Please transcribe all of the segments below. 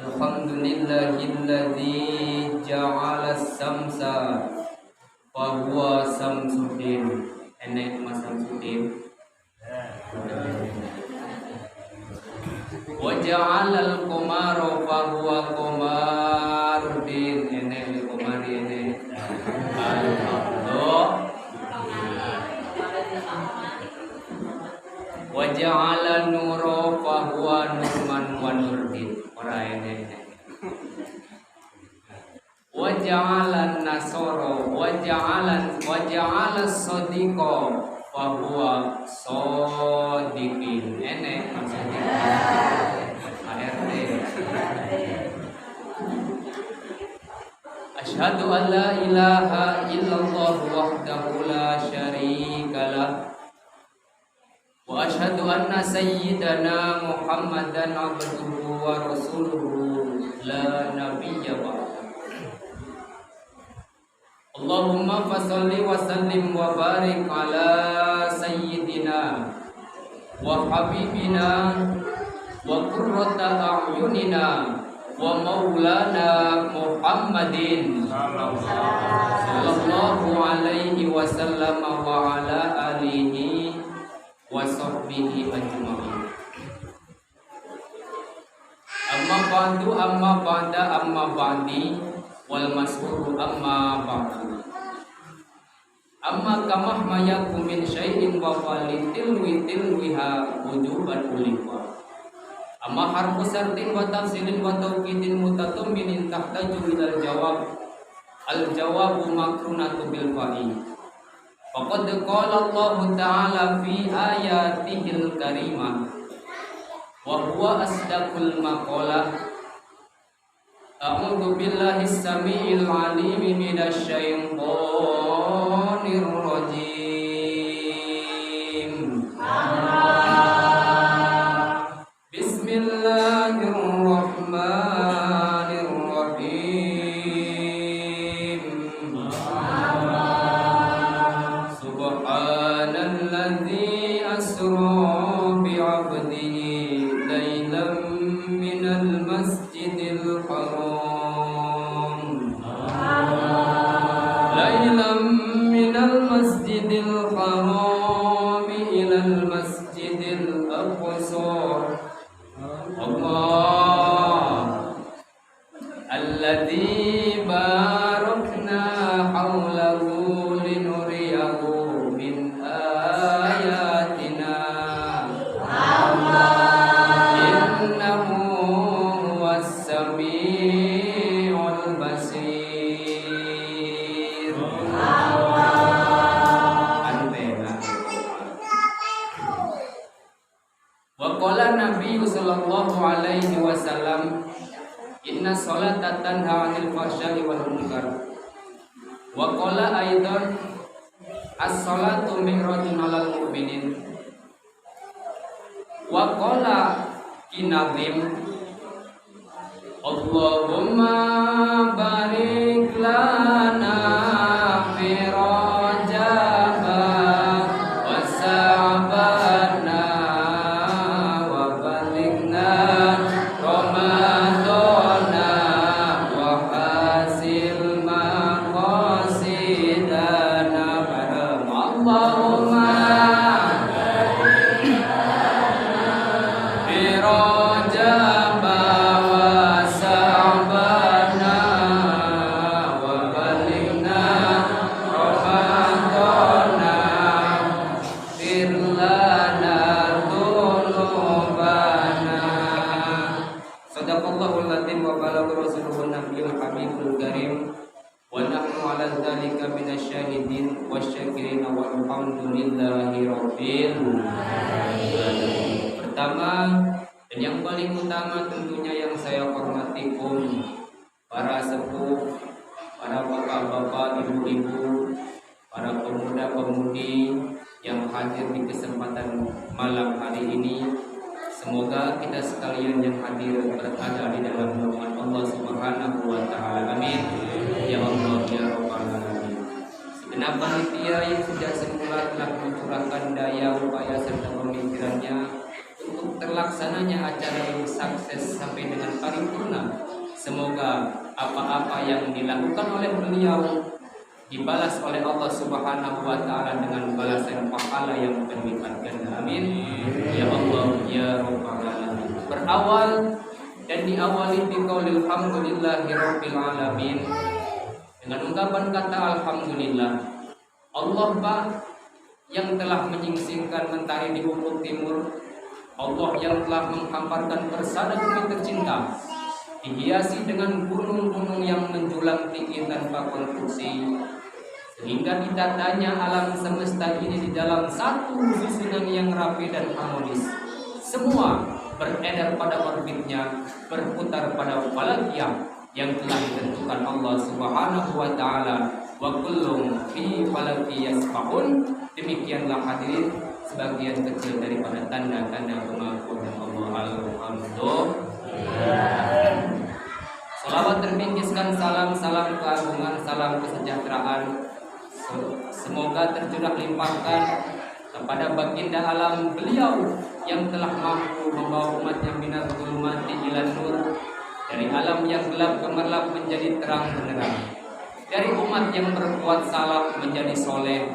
Alhamdulillahilladzi ja'ala samsa wa huwa samsuddin. Enek Mas Samsuddin. Wa ja'alal qamara fa huwa qamaruddin. Enek qamari enek. Alhamdulillah. Wa ja'ala nura fa huwa nurman wa nurdin. Ora enek. Wa ja'ala nasara wa ja'ala sadiqa fa huwa sadiqin. Enek maksudnya ART. Asyhadu an la ilaha illallah wahdahu la syarikalah wa asyhadu anna sayyidana Muhammadan abduhu wa rasuluhu la nabiyya ba'da. Allahumma fasalli wa sallim wa barik ala sayyidina wa habibina wa qurrata a'yunina wa maulana Muhammadin sallallahu alaihi wasallam wa ala alihi wa sahbihi ajma'in. Amma ba'di wal mas'ulu amma ba'du. Amma kamah mayakum min syai'in wa tilwiha wujuban ulifa. Amma harfu sartin wa tafsilin wa tawkidin mutatamminin tahtaju ilal jawab. Al jawabu makrunatu bil fa'i. Faqad qala Allah ta'ala fi ayatihil karimah wa huwa asdaqul maqalah. A'udzu billahi as-sami'il 'alim minasy syaithanir rajim. Bismillahirrahmanirrahim. Subhanalladzi asra bi 'abdihi lailan minal masjidil haram Masjidil haram ilal masjidil aqsa. Allah alladzi barakna haulahu linuriyahu min ayatina. Innahu huwas sami'ul basir. Qala Nabi sallallahu alaihi wasallam Inna sholata tanha 'anil fahsya'i wal munkar. Wa qala aidan as-sholatu mi'rajun 'alal mu'minin. Wa qala kinazim Allahumma barik lana fi Rajab wa Sa'bana wa balighna Ramadana wa hasil maqasidana Allahumma fi Rajab wa Sa'bana wa balighna Ramadana fir lana dhunubana. Sadaqallahul adzim wa balagha rasuluhun nabiyul habibul karim wa nahnu 'ala dzalika minasyahidin wasyakirin walhamdulillahi rabbil alamin. Pertama dan yang paling utama tentunya yang saya hormati para sepuh, para bapak-bapak, ibu-ibu, para pemuda-pemudi yang hadir di kesempatan malam hari ini. Semoga kita sekalian yang hadir berada di dalam naungan Allah Subhanahu wa taala. Amin. Ya Allah ya Rabbal alamin. Segenap panitia yang sudah semula telah mencurahkan daya, upaya serta pemikirannya untuk terlaksananya acara ini sukses sampai dengan paripurna. Semoga apa-apa yang dilakukan oleh beliau dibalas oleh Allah Subhanahu wa taala dengan balasan pahala yang berlipat ganda. Amin. Ya Allah ya Rabbal alamin. Berawal dan diawali biqaulil hamdulillahi rabbil alamin. Dengan ungkapan kata alhamdulillah. Allah Pak yang telah menyingsingkan mentari di ufuk timur. Allah yang telah menghamparkan persada bumi tercinta, dihiasi dengan gunung-gunung yang menjulang tinggi tanpa konstruksi, sehingga ditatanya alam semesta ini di dalam satu susunan yang rapi dan harmonis. Semua beredar pada orbitnya, berputar pada falakiyah yang telah ditentukan Allah Subhanahu wa taala. Wa kullum fi falaki yasbahun. Demikianlah hadirin sebagian kecil daripada tanda-tanda pengakuan Allah. Alhamdulillah. Salawat terpinggiskan salam keagungan, salam kesejahteraan semoga tercurah limpahkan kepada baginda alam beliau yang telah mampu membawa umatnya minat zulumati ila nur, dari alam yang gelap gemerlap menjadi terang benderang, dari umat yang berbuat salah menjadi soleh,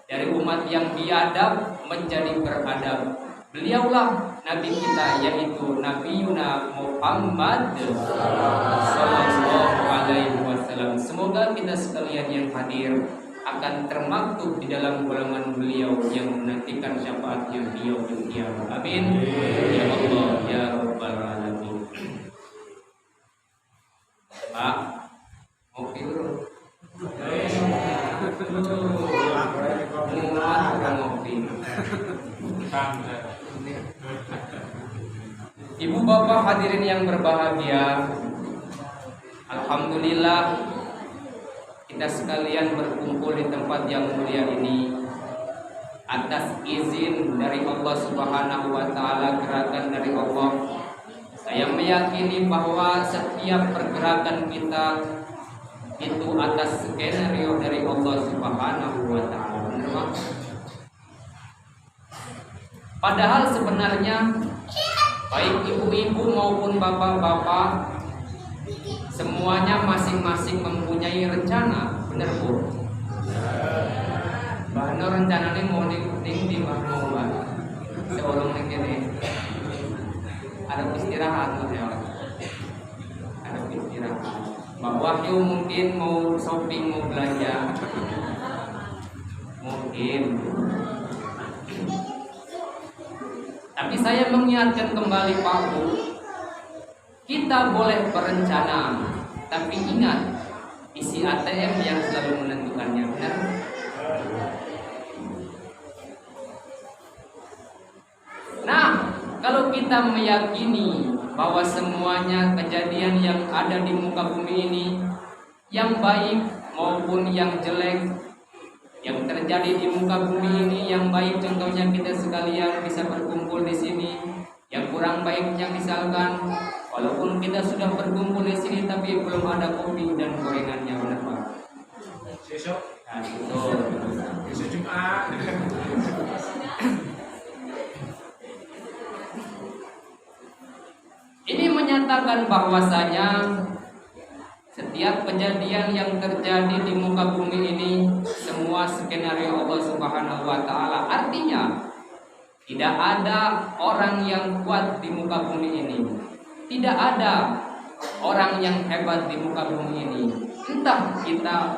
dari umat yang biadab menjadi beradab. Beliaulah Nabi kita, yaitu Nabi Yuna Muhammad Sallallahu Alaihi Wasallam. Semoga kita sekalian yang hadir akan termaktub di dalam golongan beliau yang menantikan syafaatnya beliau di kiamat. Amin. Ya Allah ya Rabbal alamin. Pak, mau tidur? Ibu bapak hadirin yang berbahagia, alhamdulillah kita sekalian berkumpul di tempat yang mulia ini atas izin dari Allah Subhanahu wa taala, gerakan dari Allah. Saya meyakini bahwa setiap pergerakan kita itu atas skenario dari Allah Subhanahu wa taala. Benar? Padahal sebenarnya baik ibu-ibu maupun bapak-bapak semuanya masing-masing mempunyai rencana. Benar Bu? Bahwa rencananya mau ning di mau Mbak. Seorang ini ada istirahat ya. Ada istirahat. Mbak Wahyu mungkin mau shopping, mau belanja. Mungkin. Tapi saya mengingatkan kembali Pak Bu, kita boleh berencana, tapi ingat isi ATM yang selalu menentukannya, benar? Nah, Kalau kita meyakini bahwa semuanya kejadian yang ada di muka bumi ini, yang baik maupun yang jelek, yang terjadi di muka bumi ini, yang baik contohnya kita sekalian bisa berkumpul di sini, yang kurang baiknya misalkan walaupun kita sudah berkumpul di sini tapi belum ada kopi dan gorengannya, benar Pak? Besok. Nah, Besok Jumat. Ini menyatakan bahwasanya setiap kejadian yang terjadi di muka bumi ini semua skenario Allah Subhanahu wa taala. Artinya tidak ada orang yang kuat di muka bumi ini. Tidak ada orang yang hebat di muka bumi ini. Entah kita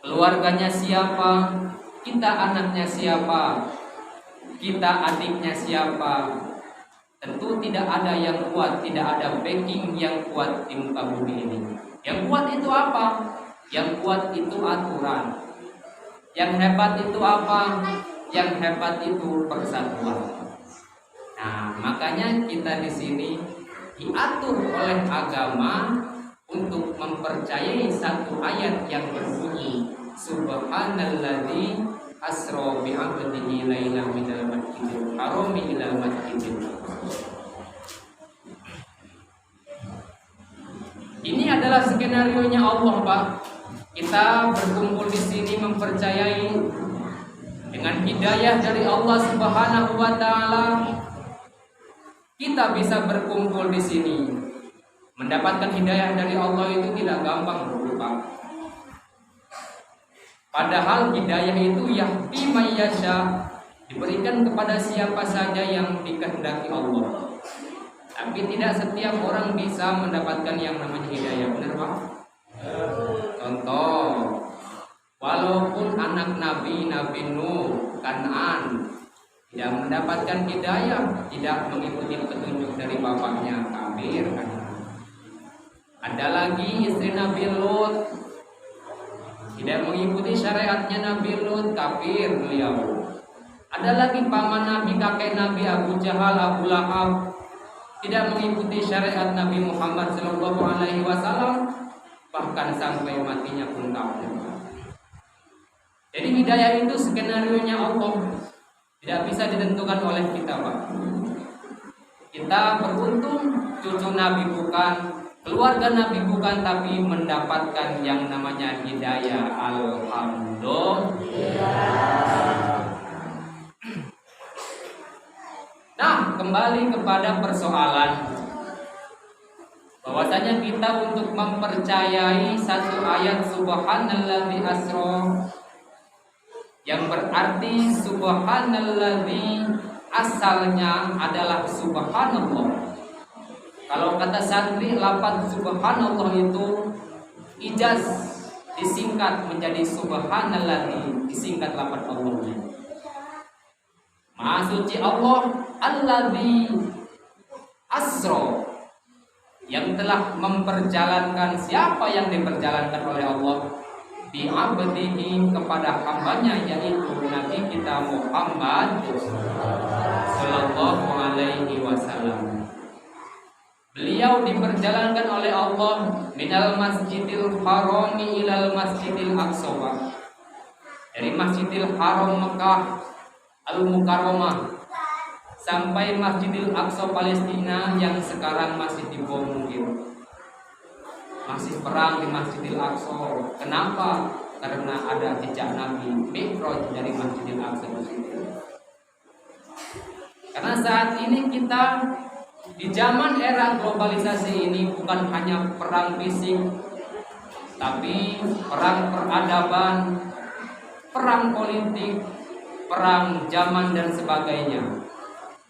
keluarganya siapa, kita anaknya siapa, kita adiknya siapa. Tentu tidak ada yang kuat, tidak ada backing yang kuat di muka bumi ini. Yang kuat itu apa? Yang kuat itu aturan. Yang hebat itu apa? Yang hebat itu persatuan. Nah, makanya kita di sini diatur oleh agama untuk mempercayai satu ayat yang berbunyi Subhanalladzi asra bi 'abdihi lailan minal masjidil haram ilal masjidil aqsa. Ini adalah skenario-nya Allah, Pak. Kita berkumpul di sini mempercayai dengan hidayah dari Allah Subhanahu wa taala. Kita bisa berkumpul di sini. Mendapatkan hidayah dari Allah itu tidak gampang, Pak. Padahal hidayah itu yahdi may yasha, diberikan kepada siapa saja yang dikehendaki Allah. Tapi tidak setiap orang bisa mendapatkan yang namanya hidayah, benar Pak? Contoh, walaupun anak Nabi Nuh, Kan'an tidak mendapatkan hidayah, tidak mengikuti petunjuk dari bapaknya, kafir kan. Ada lagi istri Nabi Lut, tidak mengikuti syariatnya Nabi Lut, kafir beliau. Ada lagi paman Nabi, kakek Nabi Abu Jahal, Abu Lahab, tidak mengikuti syariat Nabi Muhammad SAW, bahkan sampai matinya pun kafir. Jadi hidayah itu skenario-nya Allah, tidak bisa ditentukan oleh kita, Pak. Kita beruntung cucu Nabi bukan, keluarga Nabi bukan, tapi mendapatkan yang namanya hidayah. Alhamdulillah. Nah, kembali kepada persoalan bahwasanya kita untuk mempercayai satu ayat Subhanalladzi asra, yang berarti Subhanalladzi asalnya adalah Subhanallah. Kalau kata santri, lafaz Subhanallah itu ijaz disingkat menjadi Subhanalladzi, disingkat lafaz Allah. Maha suci Allah, Alladzi asra, yang telah memperjalankan. Siapa yang diperjalankan oleh Allah? Bi abdihi, kepada hambanya, yaitu Nabi kita Muhammad sallallahu alaihi wasallam. Beliau diperjalankan oleh Allah minal masjidil harami ilal masjidil aqsa, dari Masjidil Haram Mekah Al-Mukarramah sampai Masjidil Aqsa Palestina yang sekarang masih dibom mungkin. Masih perang di Masjidil Aqsa. Kenapa? Karena ada jejak Nabi Mi'raj dari Masjidil Aqsa itu. Karena saat ini kita di zaman era globalisasi ini bukan hanya perang fisik, tapi perang peradaban, perang politik, perang zaman dan sebagainya.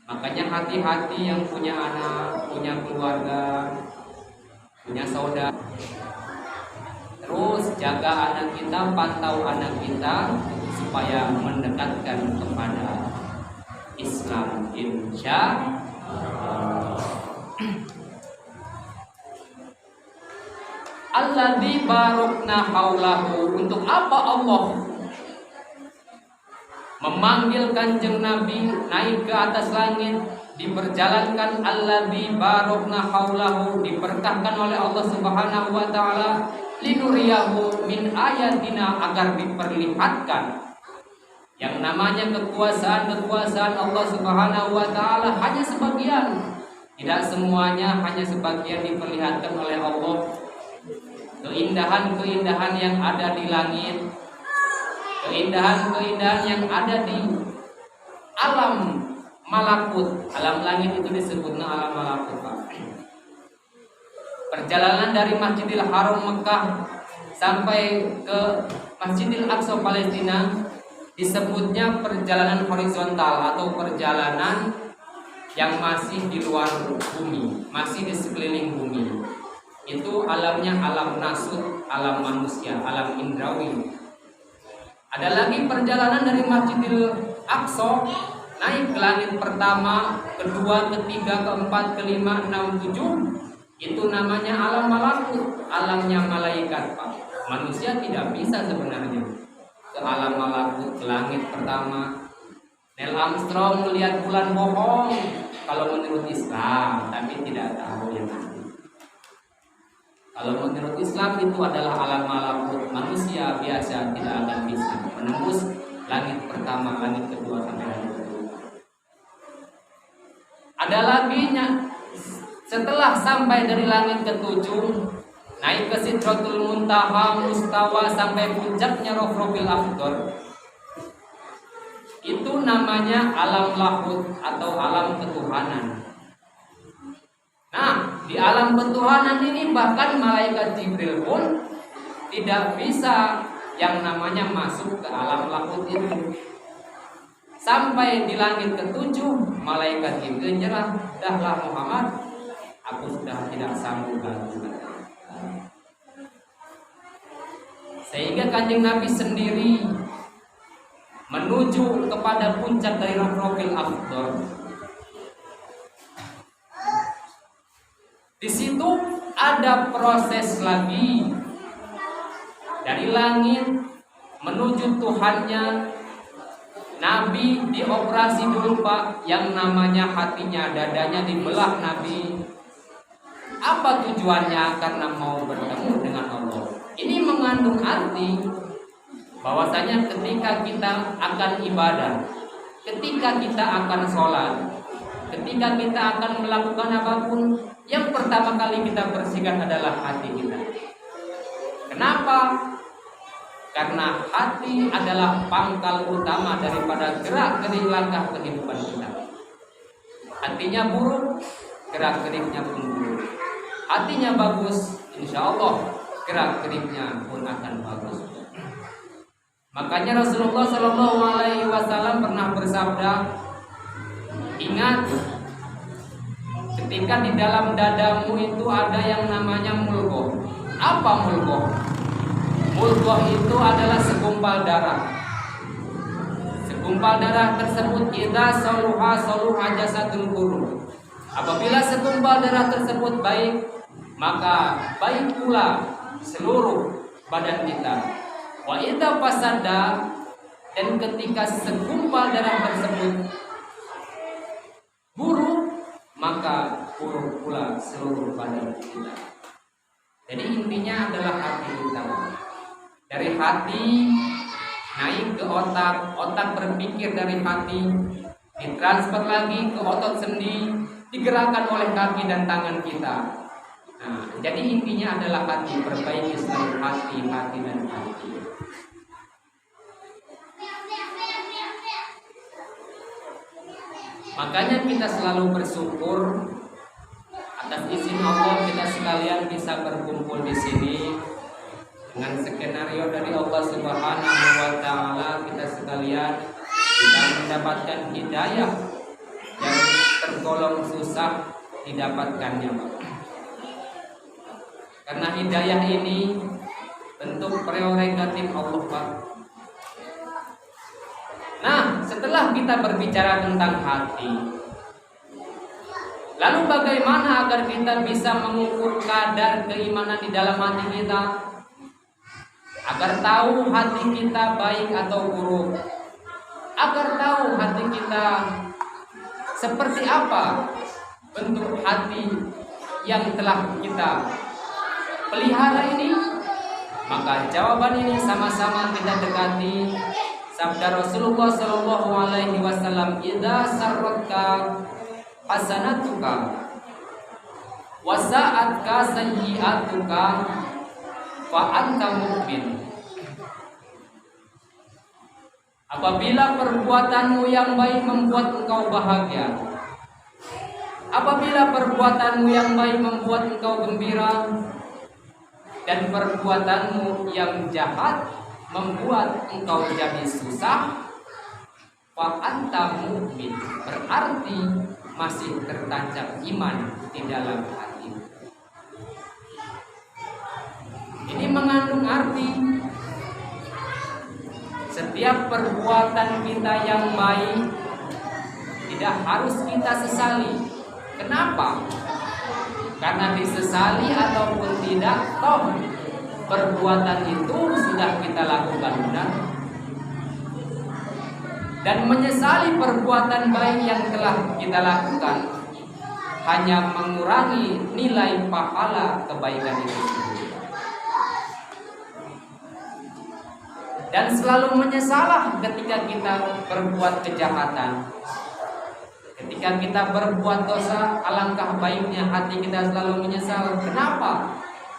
Makanya hati-hati yang punya anak, punya keluarga, punya saudara. Terus jaga anak kita, pantau anak kita supaya mendekatkan kepada Islam, insya Allah. Alladzi barokna haulahu. Untuk apa Allah memanggil kanjeng Nabi naik ke atas langit, diperjalankan alladzi barakna haulahu, diberkahkan oleh Allah Subhanahu wa taala, linuriyahu min ayatina, agar diperlihatkan yang namanya kekuasaan Allah Subhanahu wa taala hanya sebagian, tidak semuanya, hanya sebagian diperlihatkan oleh Allah. Keindahan-keindahan yang ada di langit, keindahan-keindahan yang ada di alam malakut. Alam langit itu disebutnya alam malakut, Pak. Perjalanan dari Masjidil Haram Mekah sampai ke Masjidil Aqsa Palestina disebutnya perjalanan horizontal atau perjalanan yang masih di luar bumi, masih di sekeliling bumi. Itu alamnya alam nasut, alam manusia, alam indrawi. Ada lagi perjalanan dari Masjidil Aqsa naik ke langit pertama, kedua, ketiga, keempat, kelima, enam, tujuh. Itu namanya alam malakut, alamnya malaikat, Pak. Manusia tidak bisa sebenarnya ke alam malakut, ke langit pertama. Neil Armstrong melihat bulan bohong kalau menurut Islam, tapi tidak tahu yang nanti. Kalau menurut Islam itu adalah alam malakut, manusia biasa tidak akan bisa menembus langit pertama, langit kedua sampai langit kedua. Ada lagi setelah sampai dari langit ketujuh, naik ke Sidratul Muntaha, Mustawa, sampai puncaknya Rofrofil Akhdar. Itu namanya alam lahut atau alam ketuhanan. Nah, di alam ketuhanan ini bahkan malaikat Jibril pun tidak bisa yang namanya masuk ke alam lahut itu. Sampai di langit ketujuh, malaikat Jibril nyerah, "Dahlah Muhammad, aku sudah tidak sanggup lagi." Sehingga Kanjeng Nabi sendiri menuju kepada puncak dari Rofrofil Akhdar. Di situ ada proses lagi dari langit menuju Tuhannya. Nabi dioperasi dulu, Pak, yang namanya hatinya, dadanya dibelah Nabi. Apa tujuannya? Karena mau bertemu dengan Allah. Ini mengandung arti bahwasanya ketika kita akan ibadah, ketika kita akan sholat, ketika kita akan melakukan apapun, yang pertama kali kita bersihkan adalah hati kita. Kenapa? Karena hati adalah pangkal utama daripada gerak-gerik langkah kehidupan kita. Hatinya buruk, gerak-geriknya pun buruk. Hatinya bagus, insya Allah gerak-geriknya pun akan bagus. Makanya Rasulullah SAW pernah bersabda, ingat, ketika di dalam dadamu itu ada yang namanya mulgoh. Apa mulgoh? Mulgoh itu adalah segumpal darah. Segumpal darah tersebut kita soluha jasadul kullu. Apabila segumpal darah tersebut baik, maka baik pula seluruh badan kita. Wa idza fasada, dan ketika segumpal darah tersebut buruk, maka buruk pula seluruh badan kita. Jadi intinya adalah hati kita. Dari hati naik ke otak, otak berpikir dari hati, ditransfer lagi ke otot sendi, digerakkan oleh kaki dan tangan kita. Nah, jadi intinya adalah hati, perbaiki selalu hati dan hati. Makanya kita selalu bersyukur atas izin Allah kita sekalian bisa berkumpul di sini dengan skenario dari Allah Subhanahu wa taala. Kita sekalian bisa mendapatkan hidayah yang tergolong susah didapatkannya, Pak. Karena hidayah ini bentuk prerogatif Allah, Pak. Nah, setelah kita berbicara tentang hati, lalu bagaimana agar kita bisa mengukur kadar keimanan di dalam hati kita? Agar tahu hati kita baik atau buruk, agar tahu hati kita seperti apa bentuk hati yang telah kita pelihara ini? Maka jawaban ini sama-sama kita dekati sabda Rasulullah Shallallahu Alaihi Wasallam, "Idza sarratka hasanatuka wasa'atka sayyi'atuka fa anta mu'min." Apabila perbuatanmu yang baik membuat engkau bahagia, apabila perbuatanmu yang baik membuat engkau gembira, dan perbuatanmu yang jahat membuat engkau jadi susah, fa anta mu'min, berarti masih tertancap iman di dalam hati. Ini mengandung arti setiap perbuatan kita yang baik tidak harus kita sesali. Kenapa? Karena disesali ataupun tidak, toh perbuatan itu sudah kita lakukan benar. Dan menyesali perbuatan baik yang telah kita lakukan hanya mengurangi nilai pahala kebaikan itu sendiri. Dan selalu menyesalah ketika kita berbuat kejahatan. Ketika kita berbuat dosa, alangkah baiknya hati kita selalu menyesal. Kenapa?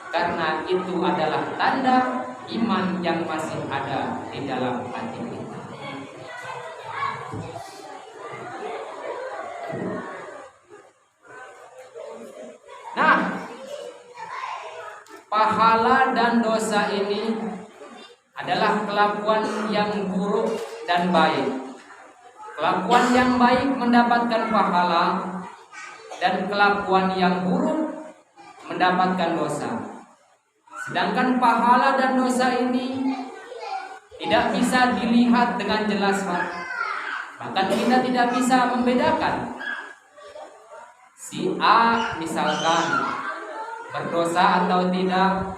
Karena itu adalah tanda iman yang masih ada di dalam hati kita. Nah, pahala dan dosa ini adalah kelakuan yang buruk dan baik. Kelakuan yang baik mendapatkan pahala, dan kelakuan yang buruk mendapatkan dosa. Sedangkan pahala dan dosa ini tidak bisa dilihat dengan jelas, bahkan kita tidak bisa membedakan. Si A misalkan berdosa atau tidak,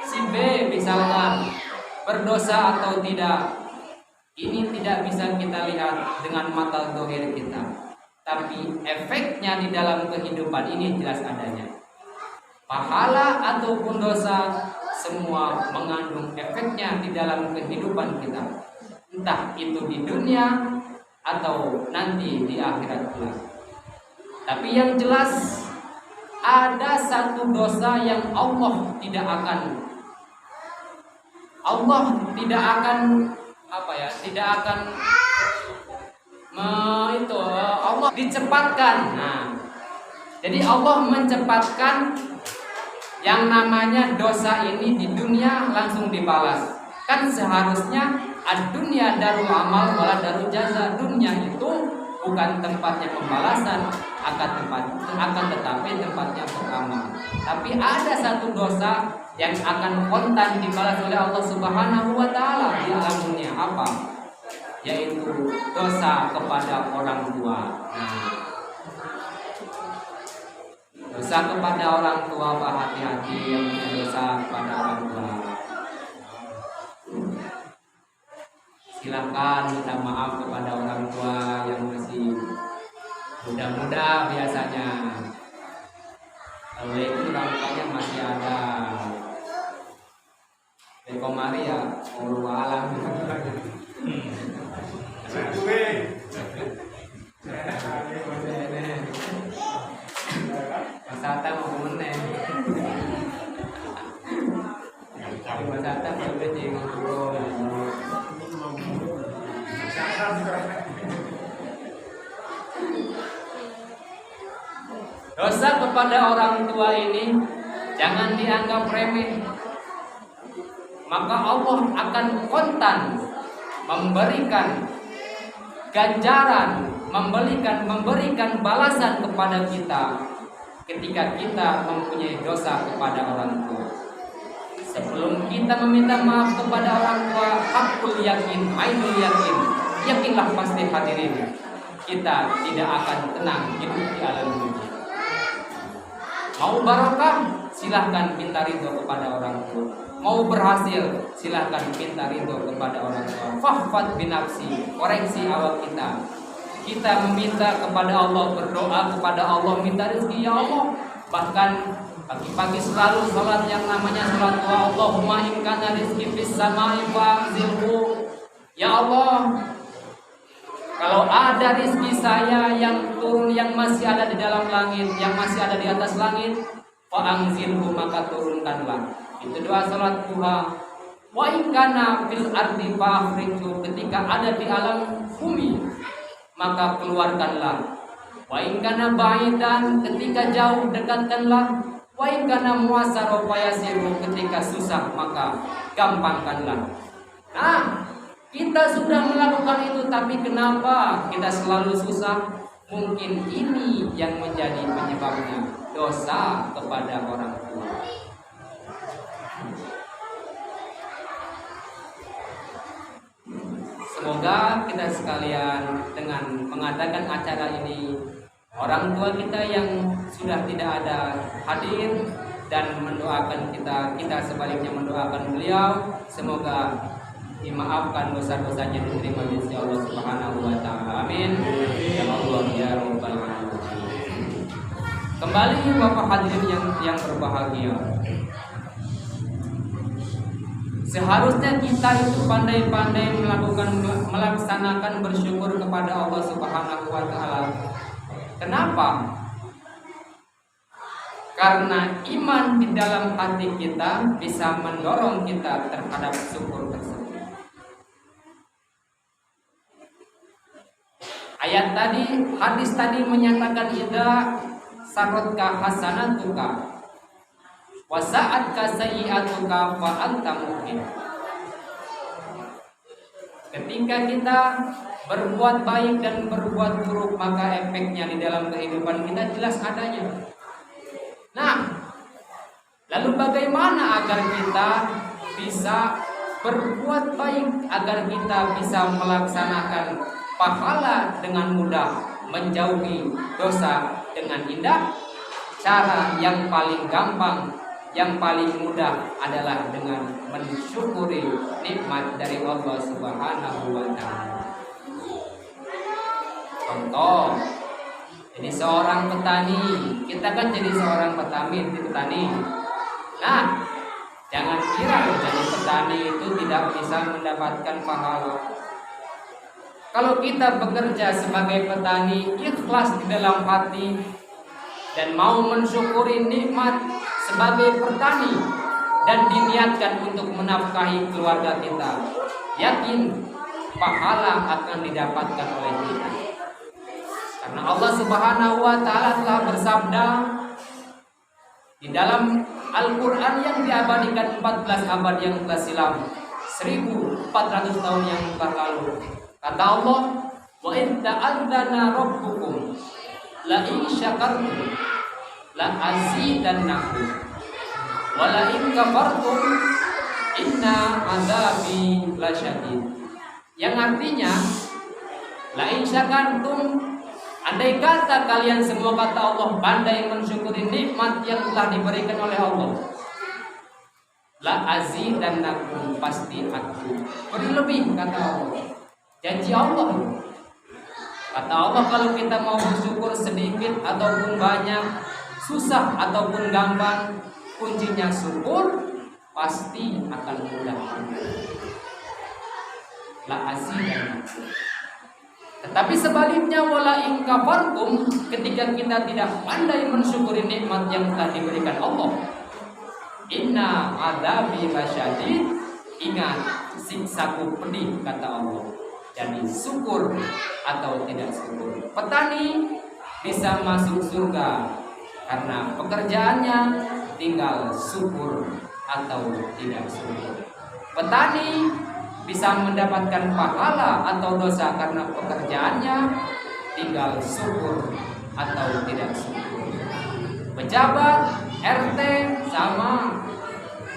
si B misalkan berdosa atau tidak. Ini tidak bisa kita lihat dengan mata zahir kita, tapi efeknya di dalam kehidupan ini jelas adanya. Pahala ataupun dosa semua mengandung efeknya di dalam kehidupan kita, entah itu di dunia atau nanti di akhirat kelak. Tapi yang jelas ada satu dosa yang Allah tidak akan Allah dicepatkan. Nah, jadi Allah mencepatkan yang namanya dosa ini di dunia langsung dibalas. Kan seharusnya ad-dunya darul amal wala darul jaza. Dunia itu bukan tempatnya pembalasan, akan tetapi tempatnya beramal. Tapi ada satu dosa yang akan kontan dibalas oleh Allah Subhanahu wa taala di alam dunia. Apa? Yaitu dosa kepada orang tua. Nah, dosa kepada orang tua, Pak, hati-hati yang punya dosa kepada orang tua. Silakan minta maaf kepada orang tua yang masih muda-muda biasanya. Kalau itu rangkanya masih ada. Komari ya, Allah alam. Masata mau meneh. Masata berbeda ngobrol. Dosa kepada orang tua ini jangan dianggap remeh. Maka Allah akan kontan memberikan ganjaran, memberikan balasan kepada kita ketika kita mempunyai dosa kepada orang tua. Sebelum kita meminta maaf kepada orang tua, hakul yakin, ainul yakin, yakinlah pasti hadirin, kita tidak akan tenang hidup di alam dunia. Mau barokah, silahkan minta ridho kepada orang tua. Mau berhasil, silahkan minta ridho kepada orang tua. Fahfad binafsi, koreksi awak kita. kita meminta kepada Allah, berdoa kepada Allah, minta rezeki, ya Allah. Bahkan pagi-pagi selalu salat yang namanya salat doa, Allahumma in kana rizqi fis samai fa'zilhu. Ya Allah, kalau ada rizki saya yang turun, yang masih ada di dalam langit, yang masih ada di atas langit, fa'anzilhu, maka turunkanlah. Itu doa salat duha. Wa in kana fil ardi fa'akhrijhu, ketika ada di alam bumi, maka keluarkanlah. Wa in kana ba'idan, ketika jauh dekatkanlah. Wa in kana mu'assara fayasiru, ketika susah maka gampangkanlah. Nah, kita sudah melakukan itu, tapi kenapa kita selalu susah? Mungkin ini yang menjadi penyebabnya, dosa kepada orang tua. Semoga kita sekalian dengan mengadakan acara ini, orang tua kita yang sudah tidak ada hadir dan mendoakan kita sebaliknya mendoakan beliau, semoga dimaafkan dosa-dosanya, diterima di sisi Allah Subhanahu wa taala. Amin. Ya Allah ya Rabbal alamin. Kembali Bapak hadirin yang berbahagia. Seharusnya kita itu pandai-pandai melaksanakan bersyukur kepada Allah Subhanahu wa taala. Kenapa? Karena iman di dalam hati kita bisa mendorong kita terhadap syukur tersebut. Ayat tadi, hadis tadi menyatakan idza sarotka hasanatuka wa sa'atka sayyi'atuka fa anta mu'min. Ketika kita berbuat baik dan berbuat buruk, maka efeknya di dalam kehidupan kita jelas adanya. Nah, lalu bagaimana agar kita bisa berbuat baik, agar kita bisa melaksanakan pahala dengan mudah, menjauhi dosa dengan indah? Cara yang paling gampang, yang paling mudah adalah dengan mensyukuri nikmat dari Allah Subhanahu wa taala. Contoh, ini seorang petani, kita kan jadi seorang petani. Nah, jangan kira jadi petani itu tidak bisa mendapatkan pahala. Kalau kita bekerja sebagai petani, ikhlas di dalam hati dan mau mensyukuri nikmat sebagai petani dan diniatkan untuk menafkahi keluarga kita, yakin pahala akan didapatkan oleh kita. Karena Allah Subhanahu wa taala telah bersabda di dalam Al-Qur'an yang diabadikan 14 abad yang telah silam, 1400 tahun yang telah lalu. Kata Allah, wa in ta'adzana rabbukum la in syakartum la azidannakum wa la in kafartum inna azabi lasyadid. Yang artinya, la in syakartum, andai kata kalian semua, kata Allah, pandai mensyukuri nikmat yang telah diberikan oleh Allah, la azidannakum, pasti aku beri lebih, kata Allah. Janji Allah. Kata Allah, kalau kita mau bersyukur sedikit ataupun banyak, susah ataupun gampang, kuncinya syukur pasti akan mudah. La azidannakum. Tetapi sebaliknya, wala in kafartum, ketika kita tidak pandai mensyukuri nikmat yang telah diberikan Allah, inna adzabi lasyadid, ingat siksaku pedih, kata Allah. Jadi syukur atau tidak syukur. Petani bisa masuk surga karena pekerjaannya, tinggal syukur atau tidak syukur. Petani bisa mendapatkan pahala atau dosa karena pekerjaannya, tinggal syukur atau tidak syukur. Pejabat RT sama,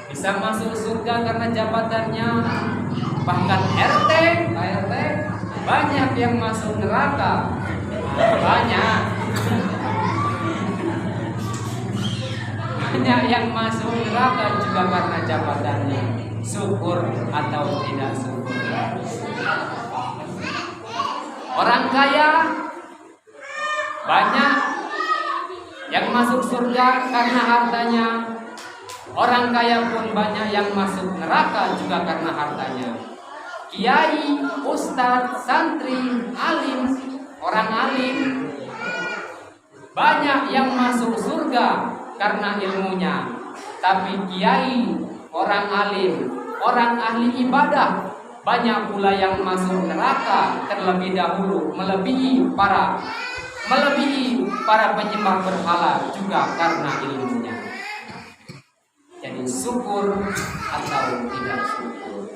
bisa masuk surga karena jabatannya. Bahkan RT banyak yang masuk neraka. Banyak yang masuk neraka juga karena jabatannya. Syukur atau tidak syukur. Orang kaya Banyak yang masuk surga karena hartanya. Orang kaya pun banyak yang masuk neraka juga karena hartanya. Kiai, ustadz, santri, alim, orang alim, banyak yang masuk surga karena ilmunya. Tapi kiai, orang alim, orang ahli ibadah, banyak pula yang masuk neraka terlebih dahulu, melebihi para penyembah berhala juga karena ilmunya. Jadi syukur atau tidak syukur.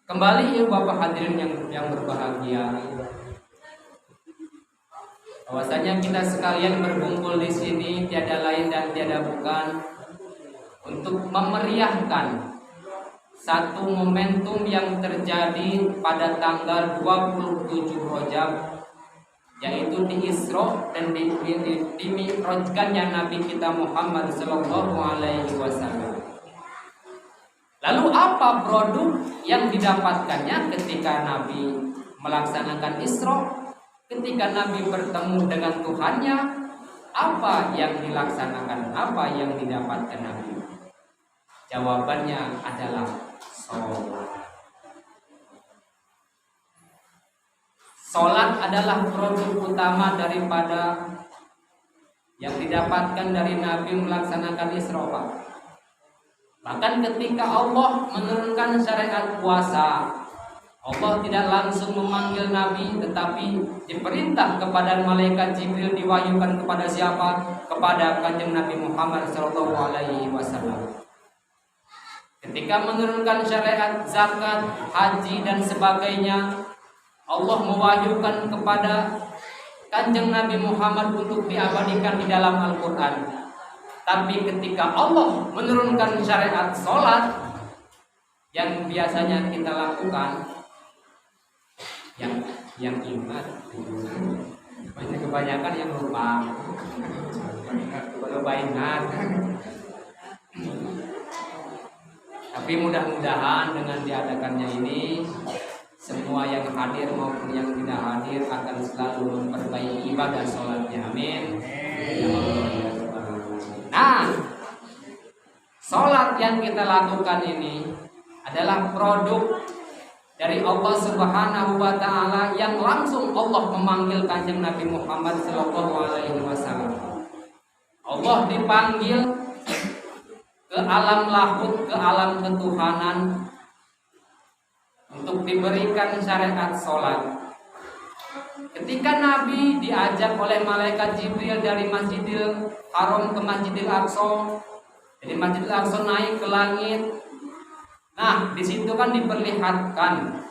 Kembali ya Bapak hadirin yang berbahagia, bahwasanya kita sekalian berkumpul di sini tiada lain dan tiada bukan untuk memeriahkan satu momentum yang terjadi pada tanggal 27 Rajab, yaitu di Isra dan dimi'rajkannya Nabi kita Muhammad sallallahu alaihi wasallam. Lalu apa produk yang didapatkannya ketika Nabi melaksanakan Isra? Ketika Nabi bertemu dengan Tuhannya, apa yang dilaksanakan, apa yang didapatkan Nabi? Jawabannya adalah sholat. Sholat adalah produk utama daripada yang didapatkan dari Nabi melaksanakan Isra. Bahkan ketika Allah menurunkan syariat puasa, Allah tidak langsung memanggil Nabi, tetapi diperintah kepada malaikat Jibril, diwahyukan kepada siapa? Kepada Kanjeng Nabi Muhammad SAW. Ketika menurunkan syariat zakat, haji dan sebagainya, Allah mewahyukan kepada Kanjeng Nabi Muhammad untuk diabadikan di dalam Al-Quran. Tapi ketika Allah menurunkan syariat sholat yang biasanya kita lakukan, yang ingat, kebanyakan yang lupa ingat. Tapi mudah-mudahan dengan diadakannya ini, semua yang hadir maupun yang tidak hadir akan selalu memperbaiki ibadah sholatnya. Amin. Nah, sholat yang kita lakukan ini adalah produk dari Allah Subhanahu wa Ta'ala yang langsung Allah memanggil Kanjeng Nabi Muhammad SAW. Allah dipanggil ke alam lahut, ke alam ketuhanan, untuk diberikan syariat sholat. Ketika Nabi diajak oleh malaikat Jibril dari Masjidil Haram ke Masjidil Aqsa, dari Masjidil Aqsa naik ke langit. Nah, di situ kan diperlihatkan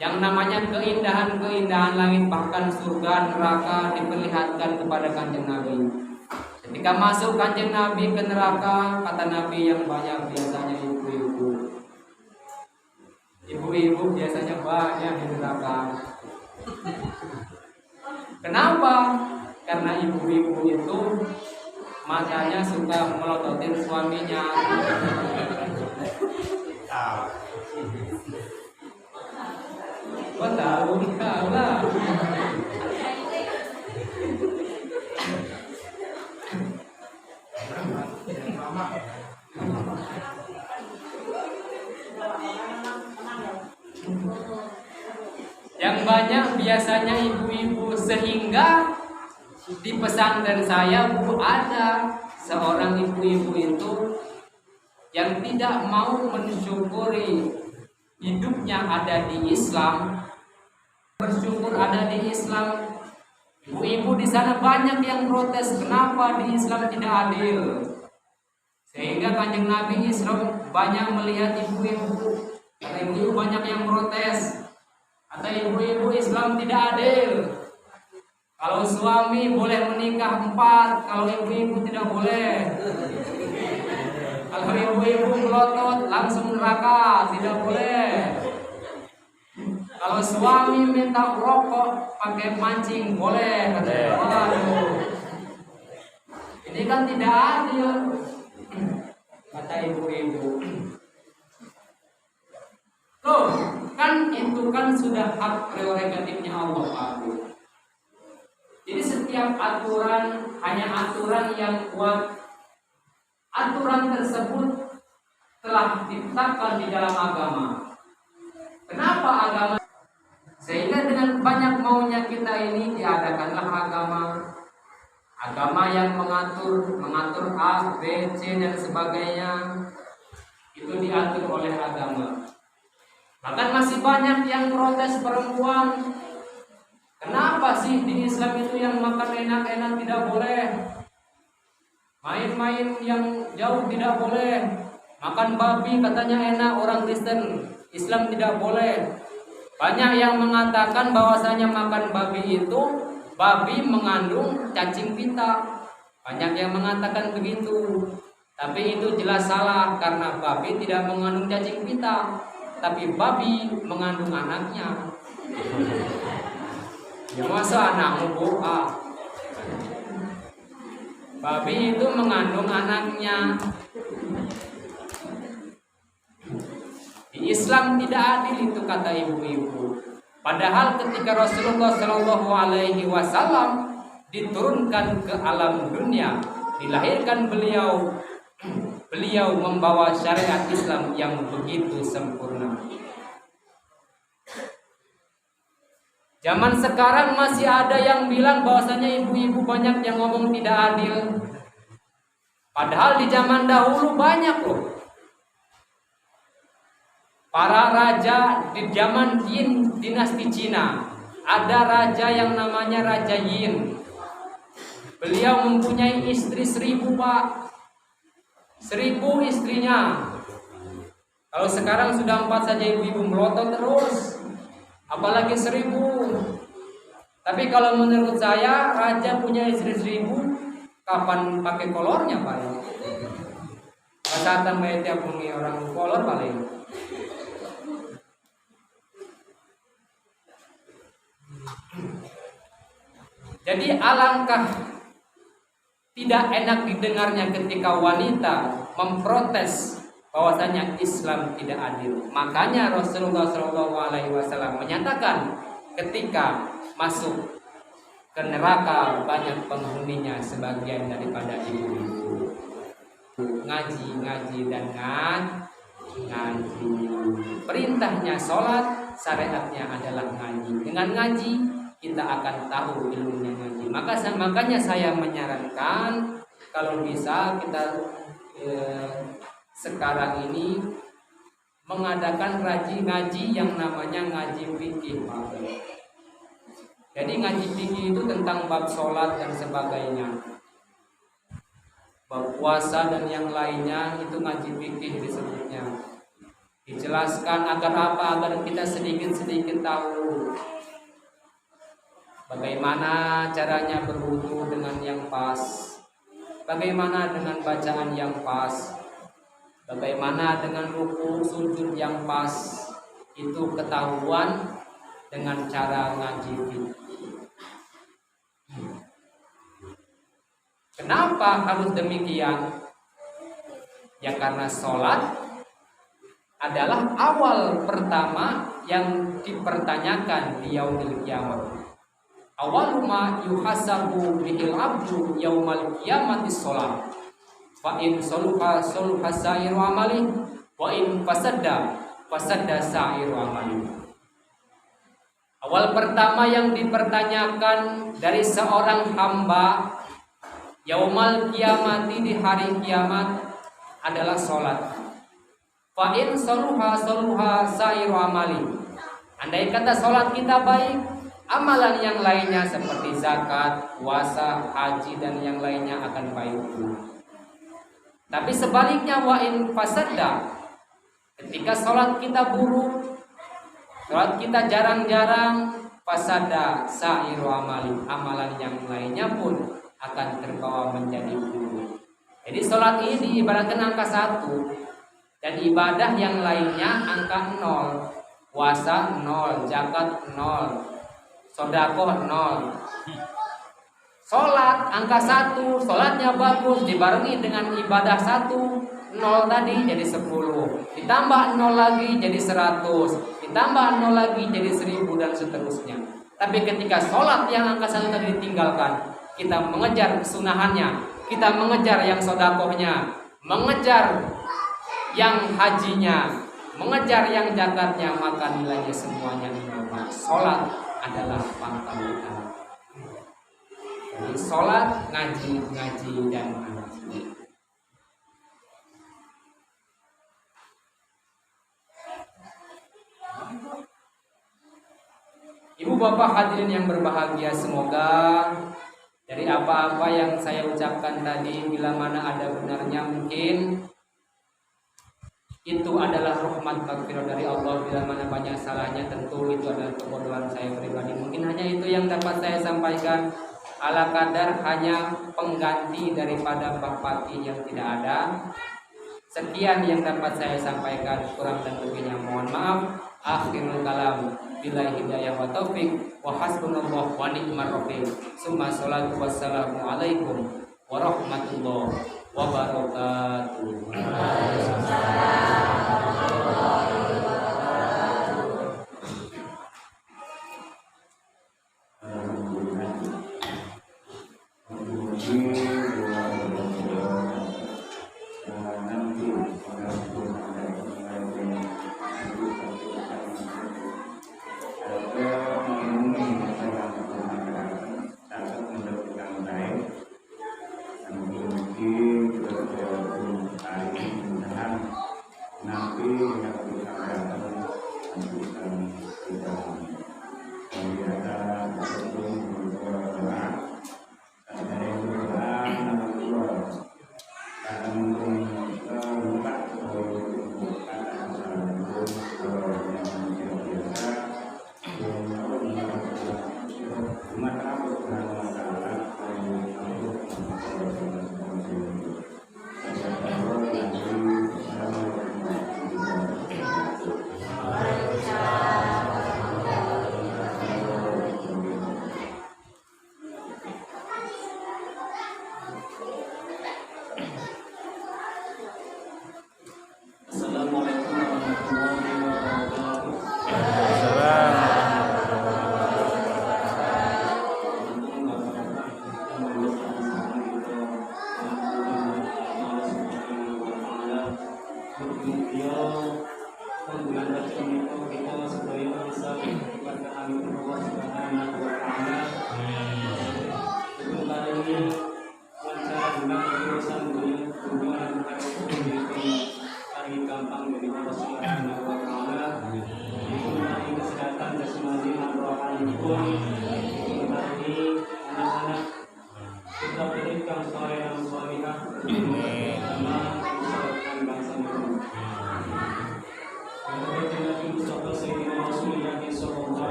yang namanya keindahan-keindahan langit, bahkan surga, neraka diperlihatkan kepada Kanjeng Nabi. Ketika masuk Kanjeng Nabi ke neraka, kata Nabi yang banyak biasanya ibu-ibu. Ibu-ibu biasanya banyak di neraka. Kenapa? Karena ibu-ibu itu matanya suka melototin suaminya. Kok tahu kalah? Yang banyak biasanya ibu-ibu, sehingga di pesantren saya Bu, ada seorang ibu-ibu itu yang tidak mau mensyukuri hidupnya ada di Islam, bersyukur ada di Islam. Ibu-ibu di sana banyak yang protes, kenapa di Islam tidak adil? Sehingga Kanjeng Nabi Isra banyak melihat ibu-ibu, karena ibu-ibu banyak yang protes. Kata ibu-ibu, Islam tidak adil. Kalau suami boleh menikah 4, kalau ibu-ibu tidak boleh. Kalau ibu-ibu melotot langsung neraka, tidak boleh. Kalau suami minta rokok pakai mancing boleh, kata. Waduh, ini kan tidak adil, kata ibu-ibu. Loh, Kan itu kan sudah hak prerogatifnya Allah Pak. Jadi setiap aturan hanya aturan yang kuat. Aturan tersebut telah ditetapkan di dalam agama. Kenapa agama? Sehingga dengan banyak maunya kita ini diadakanlah agama. Agama yang mengatur A, B, C dan sebagainya. Itu diatur oleh agama. Bahkan masih banyak yang protes perempuan. Kenapa sih di Islam itu yang makan enak-enak tidak boleh? Main-main yang jauh tidak boleh. Makan babi katanya enak, orang Kristen. Islam tidak boleh. Banyak yang mengatakan bahwasanya makan babi itu babi mengandung cacing pita. Banyak yang mengatakan begitu. Tapi itu jelas salah karena babi tidak mengandung cacing pita, tapi babi mengandung anaknya. Ya masa anakmu boa? Babi itu mengandung anaknya. Di Islam tidak adil itu kata ibu-ibu. Padahal ketika Rasulullah Shallallahu Alaihi Wasallam diturunkan ke alam dunia, dilahirkan beliau membawa syariat Islam yang begitu sempurna. Zaman sekarang masih ada yang bilang bahwasanya ibu-ibu banyak yang ngomong tidak adil. Padahal di zaman dahulu banyak loh. Para raja di zaman Yin dinasti Cina, ada raja yang namanya Raja Yin. Beliau mempunyai istri 1000 Pak. 1000 istrinya. Kalau sekarang sudah 4 saja ibu-ibu melotot terus, apalagi 1000. Tapi kalau menurut saya raja punya istri 1000, kapan pakai kolornya Pak? Masa tambah tiap bunyi orang kolor paling. Jadi alangkah tidak enak didengarnya ketika wanita memprotes bahwasanya Islam tidak adil. Makanya Rasulullah SAW menyatakan ketika masuk ke neraka banyak penghuninya sebagian daripada ibu-ibu. Ngaji dan ngaji. Perintahnya sholat, syariatnya adalah ngaji. Dengan ngaji kita akan tahu ilmunya ngaji. Makanya saya menyarankan kalau bisa kita sekarang ini mengadakan ngaji yang namanya ngaji fikih. Jadi ngaji fikih itu tentang bab sholat dan sebagainya, bab puasa dan yang lainnya, itu ngaji fikih disebutnya. Dijelaskan agar apa? Agar kita sedikit-sedikit tahu bagaimana caranya berwudu dengan yang pas, bagaimana dengan bacaan yang pas, bagaimana dengan ruku sujud yang pas. Itu ketahuan dengan cara ngaji fikih. Kenapa harus demikian? Ya karena sholat adalah awal pertama yang dipertanyakan di yaumil kiamat. Awal ma yuhasabu bihil abdu yaumal qiyamati sholat. Fa in soluha sa'iru amali, wa in fasadda sa'iru amali. Awal pertama yang dipertanyakan dari seorang hamba yaumal qiyamati, di hari kiamat, adalah sholat. Fa in soluha sa'iru amali. Andai kata sholat kita baik, amalan yang lainnya seperti zakat, puasa, haji dan yang lainnya akan baik. Tapi sebaliknya wa in fasadda, ketika sholat kita buruk, sholat kita jarang-jarang, fasadda sa'iru amali, amalan yang lainnya pun akan terbawa menjadi buruk. Jadi sholat ini diibaratkan angka 1, dan ibadah yang lainnya angka 0. Puasa 0, zakat 0, sedekah 0. Sholat angka 1, sholatnya bagus, dibarengi dengan ibadah 1, 0 tadi jadi 10, ditambah 0 lagi jadi 100, ditambah 0 lagi jadi 1000 dan seterusnya. Tapi ketika sholat yang angka 1 tadi ditinggalkan, kita mengejar kesunahannya, kita mengejar yang sodakohnya, mengejar yang hajinya, mengejar yang zakatnya, maka nilainya semuanya 0. Sholat adalah pangkal utama. Jadi sholat, ngaji, dan ngaji. Ibu bapak hadirin yang berbahagia, semoga dari apa-apa yang saya ucapkan tadi, bila mana ada benarnya mungkin itu adalah rahmat maghfirah dari Allah, bila mana banyak salahnya tentu itu adalah kebodohan saya pribadi. Mungkin hanya itu yang dapat saya sampaikan. Ala kadar hanya pengganti daripada bapati yang tidak ada. Sekian yang dapat saya sampaikan, kurang dan lebihnya mohon maaf. Akhirul kalam, billahi hidayah wa taufik, wa hasbunallah wa ni'mal rafiq. Summa salatu wassalamu alaikum warahmatullahi wabarakatuh.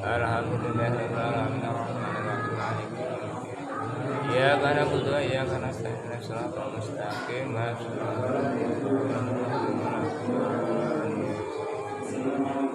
Alhamdulillahirabbil alamin arrahmanir rahim maliki yaumiddin. Iyyaka na'budu wa iyyaka nasta'in ihdinas siratal mustaqim siratal ladzina an'amta 'alaihim ghairil maghdubi 'alaihim waladdallin.